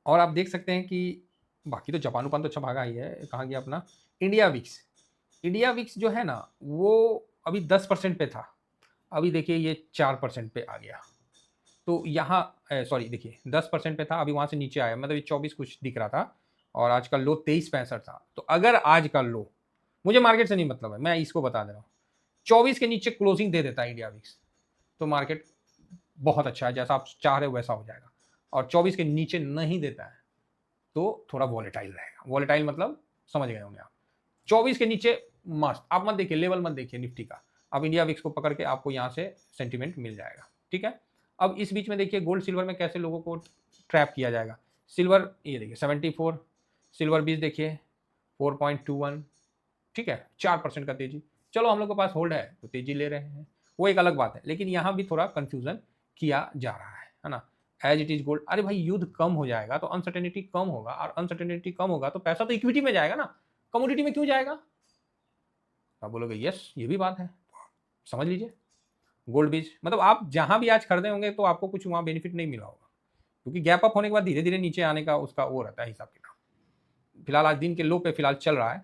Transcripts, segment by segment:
और आप देख सकते हैं कि बाकी तो जापान उपान तो अच्छा भागा ही है। कहाँ गया अपना इंडिया विक्स। इंडिया विक्स जो है ना, वो अभी 10% पे था, अभी देखिए ये 4% पे आ गया। तो यहाँ सॉरी देखिए 10% पे था, अभी वहाँ से नीचे आया, मतलब ये 24 कुछ दिख रहा था और आज का लो 23.65 था। तो अगर आज का लो, मुझे मार्केट से नहीं मतलब है, मैं इसको बता दे रहा हूँ, 24 के नीचे क्लोजिंग दे देता है इंडिया विक्स, तो मार्केट बहुत अच्छा है, जैसा आप चाह रहे हो वैसा हो जाएगा। और 24 के नीचे नहीं देता है तो थोड़ा वॉलेटाइल रहेगा। वॉलेटाइल मतलब समझ गए होंगे आप। 24 के नीचे मस्त, आप मत देखिए, लेवल मत देखिए निफ्टी का, आप इंडिया विक्स को पकड़ के आपको यहाँ से सेंटीमेंट मिल जाएगा। ठीक है, अब इस बीच में देखिए गोल्ड सिल्वर में कैसे लोगों को ट्रैप किया जाएगा। सिल्वर ये देखिए 74, सिल्वर बीज देखिए 4.21, ठीक है 4% का तेजी। चलो हम लोग के पास होल्ड है तो तेजी ले रहे हैं, वो एक अलग बात है, लेकिन यहाँ भी थोड़ा कंफ्यूजन किया जा रहा है ना। एज इट इज गोल्ड, अरे भाई युद्ध कम हो जाएगा तो अनसर्टेनिटी कम होगा, और अनसर्टेनिटी कम होगा तो पैसा तो इक्विटी में जाएगा ना, कमोडिटी में क्यों जाएगा। आप बोलोगे यस ये भी बात है, समझ लीजिए। गोल्ड बीज मतलब आप जहां भी आज खरीदे होंगे तो आपको कुछ वहां बेनिफिट नहीं मिला होगा, क्योंकि गैप अप होने के बाद धीरे धीरे नीचे आने का उसका वो रहता है हिसाब किताब। फिलहाल आज दिन के लो पे फिलहाल चल रहा है,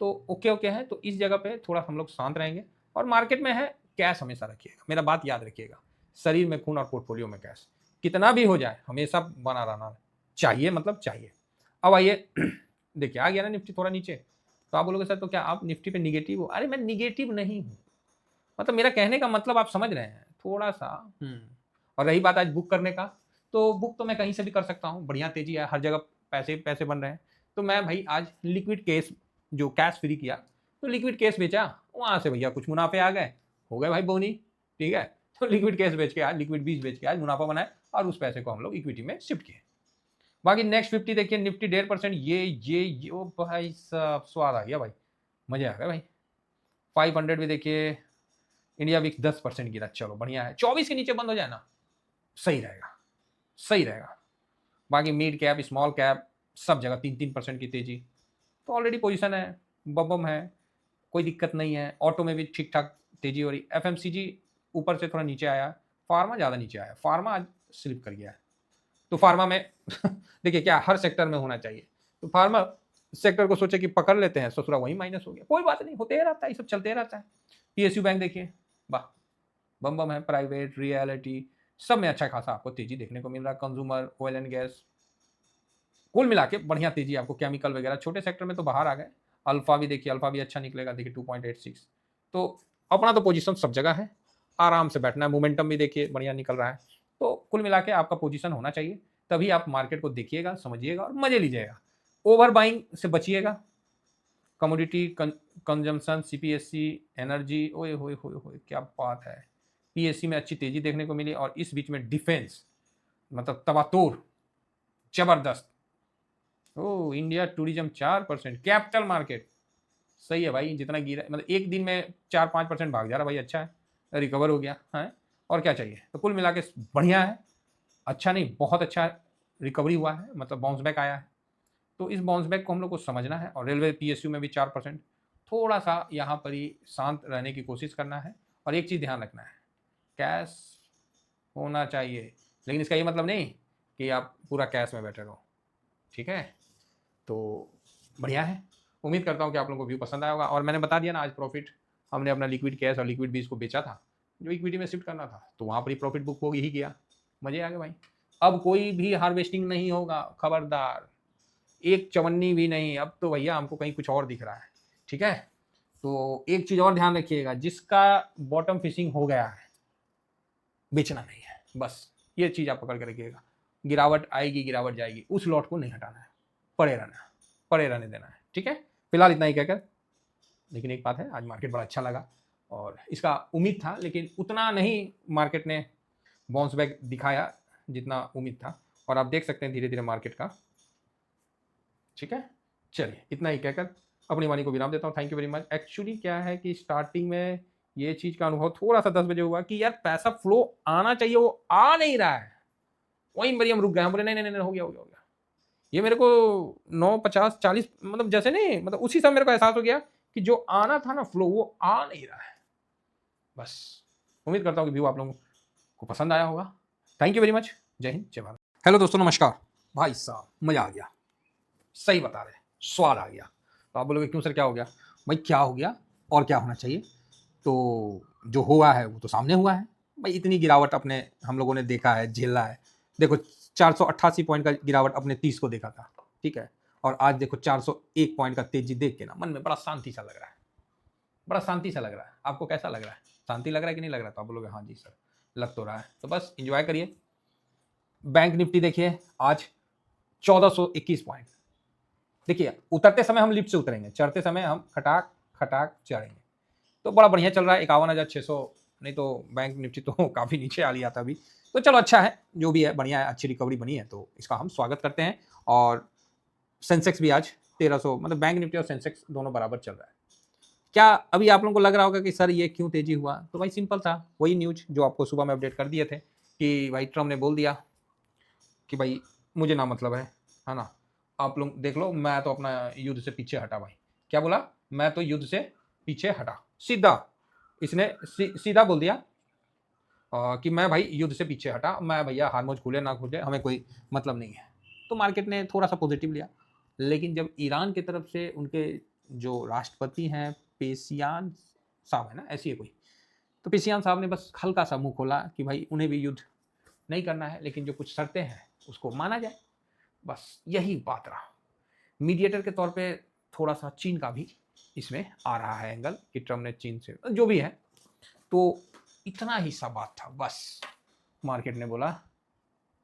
तो ओके ओके है, तो इस जगह पे थोड़ा हम लोग शांत रहेंगे। और मार्केट में है कैश हमेशा रखिएगा, मेरा बात याद रखिएगा, शरीर में खून और पोर्टफोलियो में कैश, कितना भी हो जाए हमेशा बना रहना चाहिए, मतलब चाहिए। अब आइए देखिए आ गया ना निफ्टी थोड़ा नीचे, तो आप बोलोगे सर तो क्या आप निफ्टी पे निगेटिव हो। अरे मैं निगेटिव नहीं हूँ, मतलब मेरा कहने का मतलब आप समझ रहे हैं थोड़ा सा। और रही बात आज बुक करने का, तो बुक तो मैं कहीं से भी कर सकता हूँ, बढ़िया तेजी है, हर जगह पैसे पैसे बन रहे हैं। तो मैं भाई आज लिक्विड केस जो कैश फ्री किया, तो लिक्विड केस बेचा, वहां से भैया कुछ मुनाफे आ गए, हो गए भाई बोनी। ठीक है, तो लिक्विड केस बेच के आज, लिक्विड बीज बेच के आज मुनाफा बनाए और उस पैसे को हम लोग इक्विटी में शिफ्ट किए। बाकी नेक्स्ट 50 देखिए, निफ्टी 1.5%, ये ओ भाई साहब स्वाद आ गया भाई, मजे आ गए भाई। 500 भी देखिए, इंडिया विक्स 10% गिरा, चलो बढ़िया है, 24 के नीचे बंद हो जाए ना सही रहेगा, सही रहेगा। बाकी मिड कैप स्मॉल कैप सब जगह 3-3% की तेजी, तो ऑलरेडी पोजीशन है, बम है, कोई दिक्कत नहीं है। ऑटो में भी ठीक ठाक तेजी हो रही। एफएमसीजी ऊपर से थोड़ा नीचे आया, फार्मा ज़्यादा नीचे आया, फार्मा आज स्लिप कर गया है। तो फार्मा में देखिए क्या हर सेक्टर में होना चाहिए, तो फार्मा सेक्टर को सोचे कि पकड़ लेते हैं, ससुरा वही माइनस हो गया, कोई बात नहीं, होते रहता है, ये सब चलते रहता है। पीएसयू बैंक देखिए, वाह बम बम है, प्राइवेट रियलिटी सब में अच्छा खासा आपको तेजी देखने को मिल रहा है। कंज्यूमर ऑयल एंड गैस कुल मिला के बढ़िया तेजी आपको, केमिकल वगैरह छोटे सेक्टर में तो बाहर आ गए। अल्फा भी देखिए, अल्फा भी अच्छा निकलेगा, देखिए 2.86। तो अपना तो पोजीशन सब जगह है, आराम से बैठना है। मोमेंटम भी देखिए बढ़िया निकल रहा है, तो कुल मिला के आपका पोजीशन होना चाहिए, तभी आप मार्केट को देखिएगा, समझिएगा और मजे लीजिएगा। ओवर बाइंग से बचिएगा। कमोडिटी कंजम्पशन, सीपीएससी, एनर्जी, ओए होए होए होए क्या बात है। पीएससी में अच्छी तेजी देखने को मिली, और इस बीच में डिफेंस मतलब तबातोड़ जबरदस्त। ओ इंडिया टूरिज्म 4%, कैपिटल मार्केट सही है भाई, जितना गिरा मतलब एक दिन में 4-5% भाग जा रहा भाई, अच्छा है, रिकवर हो गया है, और क्या चाहिए। तो कुल मिला के बढ़िया है, अच्छा नहीं बहुत अच्छा रिकवरी हुआ है, मतलब बाउंस बैक आया है। तो इस बाउंस बैक को हम लोग को समझना है। और रेलवे पीएसयू में भी 4%, थोड़ा सा यहाँ पर ही शांत रहने की कोशिश करना है। और एक चीज़ ध्यान रखना है, कैश होना चाहिए, लेकिन इसका ये मतलब नहीं कि आप पूरा कैश में बैठे रहो। ठीक है, तो बढ़िया है। उम्मीद करता हूँ कि आप लोगों को व्यू पसंद आया होगा। और मैंने बता दिया ना, आज प्रॉफिट हमने अपना लिक्विड कैश और लिक्विड बीज को बेचा था, जो इक्विटी में शिफ्ट करना था, तो वहाँ पर ही प्रॉफिट बुक हो ही गया, मजे आ गए भाई। अब कोई भी हार्वेस्टिंग नहीं होगा, खबरदार, एक चवन्नी भी नहीं। अब तो भैया हमको कहीं कुछ और दिख रहा है। ठीक है, तो एक चीज़ और ध्यान रखिएगा, जिसका बॉटम फिशिंग हो गया है बेचना नहीं है, बस ये चीज़ आप पकड़ के रखिएगा। गिरावट आएगी, गिरावट जाएगी, उस लॉट को नहीं हटाना है, पड़े रहना है, पड़े रहने देना है। ठीक है, फिलहाल इतना ही कहकर, लेकिन एक बात है, आज मार्केट बड़ा अच्छा लगा, और इसका उम्मीद था लेकिन उतना नहीं मार्केट ने बाउंस बैक दिखाया जितना उम्मीद था। और आप देख सकते हैं धीरे धीरे मार्केट का। ठीक है, चलिए इतना ही कहकर अपनी वाणी को विराम देता हूँ। Thank you very much. Actually क्या है कि स्टार्टिंग में ये चीज़ का अनुभव थोड़ा सा 10 बजे हुआ कि यार पैसा फ्लो आना चाहिए, वो आ नहीं रहा है, वहीं पर हम रुक गए, हम बोले नहीं नहीं नहीं हो गया हो गया हो गया। ये मेरे को 9, 50, 40 मतलब जैसे नहीं, मतलब उसी समय मेरे को एहसास हो गया कि जो आना था ना फ्लो, वो आ नहीं रहा है। बस उम्मीद करता हूँ कि व्यू आप लोगों को पसंद आया होगा। Thank you very much. जय हिंद, जय भारत। हेलो दोस्तों, नमस्कार। भाई साहब मजा आ गया, सही बता रहे हैं, स्वाद आ गया। तो आप बोलोगे क्यों सर क्या हो गया? भाई क्या हो गया और क्या होना चाहिए? तो जो हुआ है वो तो सामने हुआ है। भाई इतनी गिरावट अपने हम लोगों ने देखा है, झेला है। देखो 488 पॉइंट का गिरावट अपने 30 को देखा था, ठीक है, और आज देखो 401 पॉइंट का तेजी देख के ना मन में बड़ा शांति सा लग रहा है, बड़ा शांति सा लग रहा है। आपको कैसा लग रहा है? शांति लग रहा है कि नहीं लग रहा? तो आप बोलोगे हाँ जी सर लग तो रहा है। तो बस इंजॉय करिए। बैंक निफ्टी देखिए आज 1421 पॉइंट। देखिए उतरते समय हम लिफ्ट से उतरेंगे, चढ़ते समय हम खटाक खटाक चढ़ेंगे। तो बड़ा बढ़िया चल रहा है 51,600। नहीं तो बैंक निफ्टी तो काफ़ी नीचे आ लिया था अभी। तो चलो अच्छा है, जो भी है बढ़िया है, अच्छी रिकवरी बनी है तो इसका हम स्वागत करते हैं। और सेंसेक्स भी आज 1300, मतलब बैंक निफ्टी और सेंसेक्स दोनों बराबर चल रहा है। क्या अभी आप लोगों को लग रहा होगा कि सर ये क्यों तेजी हुआ? तो भाई सिंपल था, वही न्यूज जो आपको सुबह में अपडेट कर दिए थे कि भाई ट्रम्प ने बोल दिया कि भाई मुझे ना मतलब है ना, आप लोग देख लो, मैं तो अपना युद्ध से पीछे हटा। भाई क्या बोला? मैं तो युद्ध से पीछे हटा, सीधा इसने सीधा बोल दिया कि मैं भाई युद्ध से पीछे हटा, मैं भैया हारमोज खुले ना खुले हमें कोई मतलब नहीं है। तो मार्केट ने थोड़ा सा पॉजिटिव लिया। लेकिन जब ईरान की तरफ से उनके जो राष्ट्रपति हैं पेशियान साहब है ना, ऐसी है कोई, तो पेशियान साहब ने बस हल्का सा मुंह खोला कि भाई उन्हें भी युद्ध नहीं करना है, लेकिन जो कुछ शर्तें हैं उसको माना जाए। बस यही बात रहा। मीडिएटर के तौर पे थोड़ा सा चीन का भी इसमें आ रहा है एंगल कि ट्रम्प ने चीन से जो भी है। तो इतना ही सा बात था बस। मार्केट ने बोला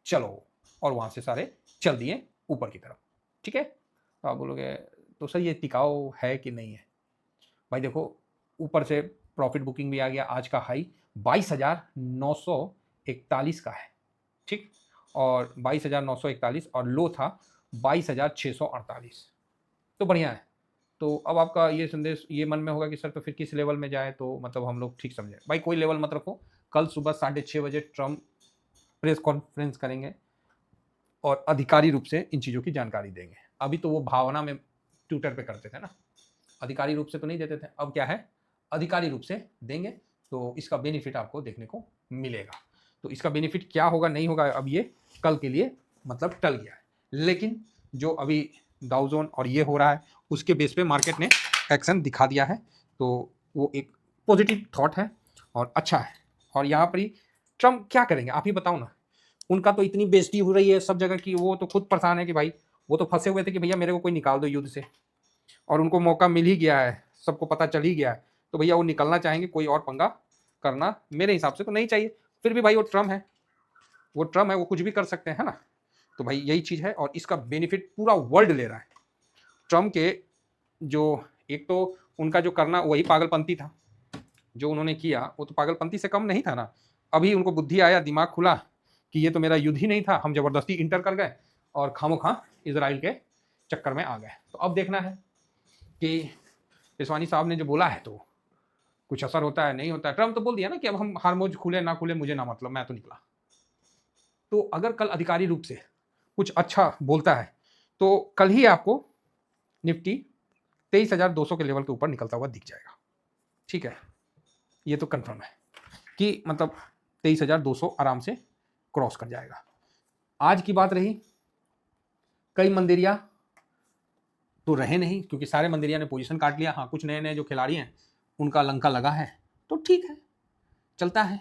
चलो, और वहां से सारे चल दिए ऊपर की तरफ। ठीक है, तो आप बोलोगे तो सर ये टिकाऊ है कि नहीं है? भाई देखो ऊपर से प्रॉफिट बुकिंग भी आ गया, आज का हाई 22,941 का है, ठीक, और 22,941 और लो था 22,648। तो बढ़िया है। तो अब आपका ये संदेश ये मन में होगा कि सर तो फिर किस लेवल में जाए तो मतलब हम लोग ठीक समझे? भाई कोई लेवल मत रखो। कल सुबह 6:30 बजे ट्रम्प प्रेस कॉन्फ्रेंस करेंगे और अधिकारी रूप से इन चीज़ों की जानकारी देंगे। अभी तो वो भावना में ट्विटर पे करते थे ना, अधिकारी रूप से तो नहीं देते थे, अब क्या है अधिकारी रूप से देंगे। तो इसका बेनिफिट आपको देखने को मिलेगा। तो इसका बेनिफिट क्या होगा नहीं होगा अब ये कल के लिए मतलब टल गया है। लेकिन जो अभी डाउ जोन और ये हो रहा है उसके बेस पे मार्केट ने एक्शन दिखा दिया है, तो वो एक पॉजिटिव थॉट है और अच्छा है। और यहाँ पर ही ट्रम्प क्या करेंगे आप ही बताओ ना। उनका तो इतनी बेइज्जती हो रही है सब जगह की, वो तो खुद परेशान है कि भाई वो तो फंसे हुए थे कि भैया मेरे को कोई निकाल दो युद्ध से, और उनको मौका मिल ही गया है, सबको पता चल ही गया है। तो भैया वो निकलना चाहेंगे, कोई और पंगा करना मेरे हिसाब से तो नहीं चाहिए। फिर भी भाई वो ट्रम्प है, वो ट्रम्प है, वो कुछ भी कर सकते हैं, है ना। तो भाई यही चीज़ है और इसका बेनिफिट पूरा वर्ल्ड ले रहा है। ट्रम्प के जो एक तो उनका जो करना वही पागलपंती था, जो उन्होंने किया वो तो पागलपंती से कम नहीं था ना। अभी उनको बुद्धि आया, दिमाग खुला कि ये तो मेरा युद्ध ही नहीं था, हम जबरदस्ती इंटर कर गए और खामोखा इसराइल के चक्कर में आ गए। तो अब देखना है कि पेशवानी साहब ने जो बोला है तो कुछ असर होता है नहीं होता है। ट्रम्प तो बोल दिया ना कि अब हम हारमोज खुले ना खुले मुझे ना मतलब, मैं तो निकला। तो अगर कल अधिकारी रूप से कुछ अच्छा बोलता है तो कल ही आपको निफ्टी 23,200 के लेवल के ऊपर निकलता हुआ दिख जाएगा। ठीक है, ये तो कंफर्म है कि मतलब 23,200 आराम से क्रॉस कर जाएगा। आज की बात रही, कई मंदिरिया तो रहे नहीं क्योंकि सारे मंदिरिया ने पोजीशन काट लिया। हाँ, कुछ नए नए जो खिलाड़ी हैं उनका लंका लगा है तो ठीक है, चलता है।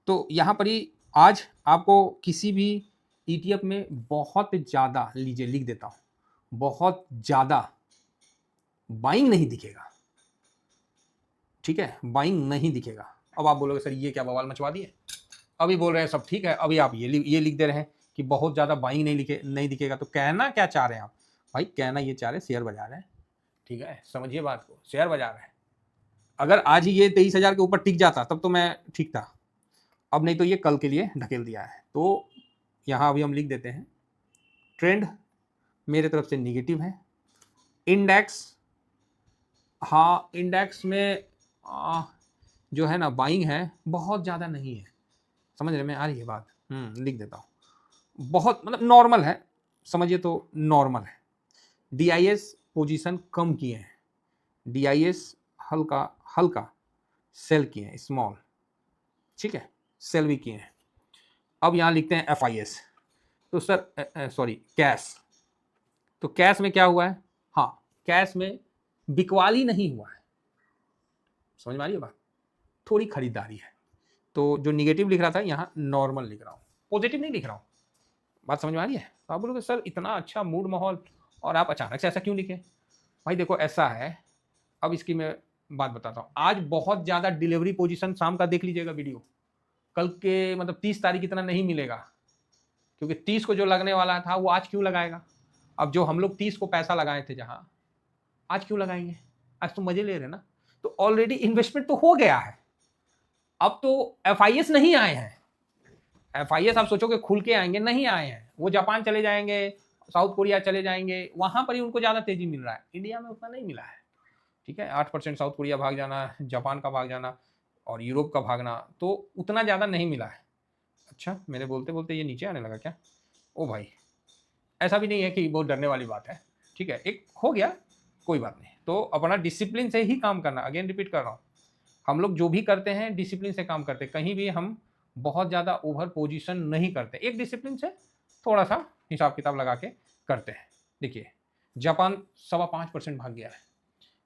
तो यहाँ पर ही आज आपको किसी भी ETF में बहुत ज़्यादा, लीजिए लिख देता हूँ, बहुत ज़्यादा बाइंग नहीं दिखेगा। ठीक है, बाइंग नहीं दिखेगा। अब आप बोलोगे सर ये क्या बवाल मचवा दिए, अभी बोल रहे हैं सब ठीक है, अभी आप ये लिख दे रहे हैं कि बहुत ज़्यादा बाइंग नहीं दिखेगा। तो कहना क्या चाह रहे हैं आप? भाई कहना ये चाह रहे हैं शेयर बाजार है, ठीक है, समझिए बात को, शेयर बाजार है। अगर आज ही ये 23,000 के ऊपर टिक जाता तब तो मैं ठीक था, अब नहीं तो ये कल के लिए ढकेल दिया है। तो यहाँ अभी हम लिख देते हैं ट्रेंड मेरे तरफ से निगेटिव है। इंडेक्स, हाँ इंडेक्स में जो है ना बाइंग है बहुत ज़्यादा नहीं है, समझ रहे में आ रही है बात। लिख देता हूँ, बहुत मतलब नॉर्मल है, समझिए तो नॉर्मल है। DIS पोजीशन कम किए हैं, DIS हल्का हल्का सेल किए हैं, स्मॉल, ठीक है, सेल भी किए हैं। अब यहाँ लिखते हैं FIS, तो सर सॉरी कैश, तो कैश में क्या हुआ है, हाँ कैश में बिकवाली नहीं हुआ है, समझ में आ रही है बात, थोड़ी खरीदारी है। तो जो निगेटिव लिख रहा था यहाँ नॉर्मल लिख रहा हूँ, पॉजिटिव नहीं लिख रहा हूँ, बात समझ में आ रही है। तो आप बोलोगे सर इतना अच्छा मूड माहौल और आप अचानक से ऐसा क्यों लिखे। भाई देखो ऐसा है, अब इसकी मैं बात बताता हूँ। आज बहुत ज़्यादा डिलीवरी पोजीशन शाम का देख लीजिएगा वीडियो, कल के मतलब 30 तारीख इतना नहीं मिलेगा, क्योंकि 30 को जो लगने वाला था वो आज क्यों लगाएगा। अब जो हम लोग 30 को पैसा लगाए थे जहाँ, आज क्यों लगाएंगे, आज तो मजे ले रहे ना। तो ऑलरेडी इन्वेस्टमेंट तो हो गया है, अब तो FIS नहीं आए हैं। FIS आप सोचोगे खुल के आएंगे, नहीं आए हैं, वो जापान चले जाएंगे, साउथ कोरिया चले जाएंगे, वहां पर ही उनको ज़्यादा तेजी मिल रहा है, इंडिया में उतना नहीं मिला है। ठीक है, 8% साउथ कोरिया भाग जाना, जापान का भाग जाना और यूरोप का भागना, तो उतना ज़्यादा नहीं मिला है। अच्छा मेरे बोलते बोलते ये नीचे आने लगा क्या, ओ भाई ऐसा भी नहीं है कि बहुत डरने वाली बात है। ठीक है, एक हो गया, कोई बात नहीं। तो अपना डिसिप्लिन से ही काम करना, अगेन रिपीट कर रहा हूँ, हम लोग जो भी करते हैं डिसिप्लिन से काम करते हैं, कहीं भी हम बहुत ज़्यादा ओवर पोजीशन नहीं करते, एक डिसिप्लिन से थोड़ा सा हिसाब किताब लगा के करते हैं। देखिए जापान 5.25% भाग गया है,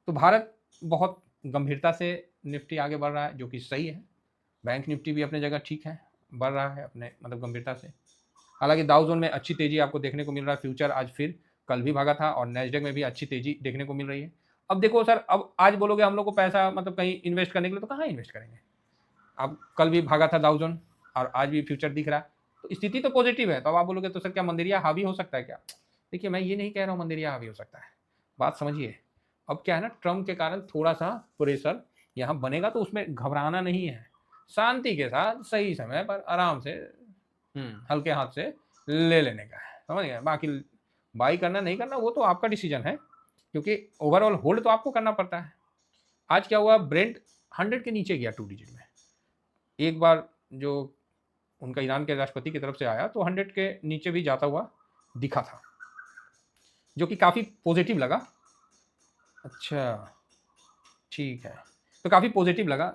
तो भारत बहुत गंभीरता से निफ्टी आगे बढ़ रहा है, जो कि सही है। बैंक निफ्टी भी अपने जगह ठीक है, बढ़ रहा है अपने मतलब गंभीरता से। हालांकि दाउ जोन में अच्छी तेजी आपको देखने को मिल रहा है, फ्यूचर आज फिर कल भी भागा था, और नेस्डेक में भी अच्छी तेजी देखने को मिल रही है। अब देखो सर, अब आज बोलोगे हम लोग को पैसा मतलब कहीं इन्वेस्ट करने के लिए, तो कहाँ इन्वेस्ट करेंगे। अब कल भी भागा था दाउ जोन और आज भी फ्यूचर दिख रहा है, तो स्थिति तो पॉजिटिव है। तो अब आप बोलोगे तो सर क्या मंदिरिया हावी हो सकता है क्या। देखिए मैं ये नहीं कह रहा हूँ मंदिरिया हावी हो सकता है, बात समझिए। अब क्या है ना, ट्रम्प के कारण थोड़ा सा प्रेशर यहाँ बनेगा, तो उसमें घबराना नहीं है, शांति के साथ सही समय पर आराम से हल्के हाथ से ले लेने का है, समझ गए। बाकी बाई करना नहीं करना वो तो आपका डिसीजन है, क्योंकि ओवरऑल होल्ड तो आपको करना पड़ता है। आज क्या हुआ, ब्रेंट 100 के नीचे गया 2 डिजिट में, एक बार जो उनका ईरान के राष्ट्रपति की तरफ से आया तो 100 के नीचे भी जाता हुआ दिखा था, जो कि काफ़ी पॉजिटिव लगा। अच्छा ठीक है, तो काफ़ी पॉजिटिव लगा।